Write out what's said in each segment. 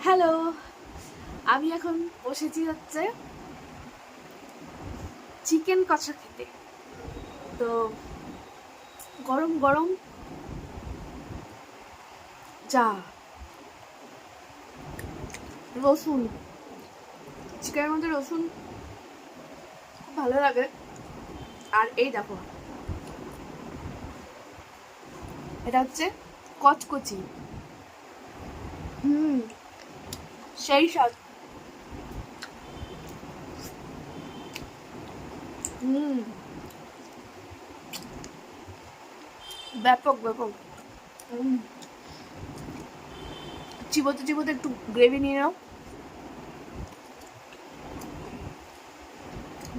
Hello, আমি এখন বসেছি হচ্ছে চিকেন কষা খেতে। তো গরম গরম চা, রসুন, চিকেনের মধ্যে রসুন খুব ভালো লাগে। আর এই দেখো, এটা হচ্ছে কচকচি। হুম, সেই স্বাদ। হুম, ব্যাপক ব্যাপক। হুম, চিবোতে চিবোতে একটু গ্রেভি নিয়ে নাও,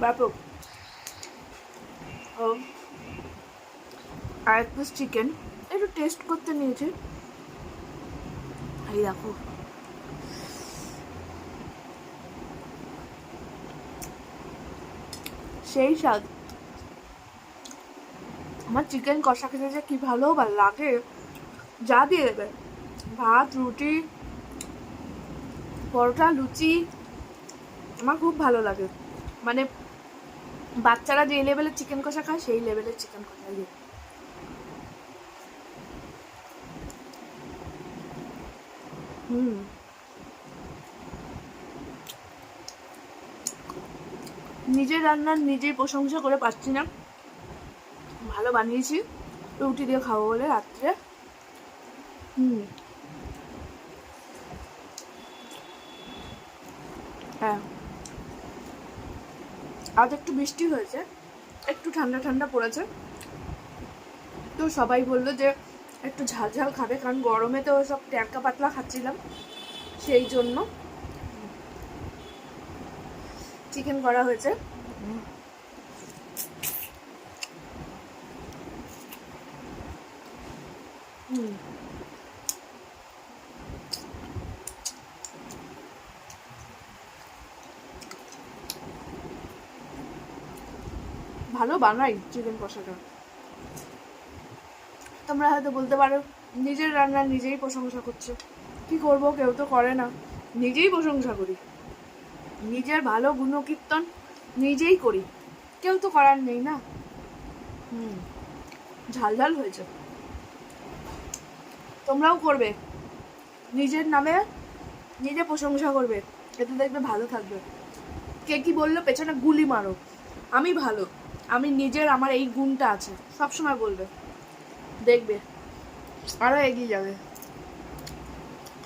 ব্যাপক। ও, আর এক পিস চিকেন একটু টেস্ট করতে নিয়েছে। এই দেখো, সেই স্বাদ। আমার চিকেন কষা খেতে যে কি ভালো লাগে, যা দিয়ে দেবে, ভাত, রুটি, পরোটা, লুচি, আমার খুব ভালো লাগে। মানে বাচ্চারা যে লেভেলের চিকেন কষা খায় সেই লেভেলের চিকেন কষা দিয়ে। হুম, নিজের রান্নার নিজেই প্রশংসা করে পাচ্ছি না, ভালো বানিয়েছি। রুটি দিয়ে খাবো বলে রাত্রে। হুম, হ্যাঁ, আজ একটু বৃষ্টি হয়েছে, একটু ঠান্ডা ঠান্ডা পড়েছে। তো সবাই বললো যে একটু ঝাল ঝাল খাবে, কারণ গরমে তো সব ট্যারকা পাতলা খাচ্ছিলাম, সেই জন্য চিকেন করা হয়েছে। হুম, ভালো বানাই চিকেন কষাটা। তোমরা হয়তো বলতে পারো নিজের রান্না নিজেই প্রশংসা করছো, কি করবো, কেউ তো করে না, নিজেই প্রশংসা করি, নিজের ভালো গুণকীর্তন নিজেই করি, কেউ তো করার নেই না। হুম, ঝাল ঝাল হয়েছে, তোমরাও করবে, নিজের নামে নিজে প্রশংসা করবে, এতে দেখবে ভালো থাকবে। কে কি বললো পেছনে গুলি মারো, আমি ভালো, আমি নিজের, আমার এই গুণটা আছে, সবসময় বলবে, দেখবে আরো এগিয়ে যাবে।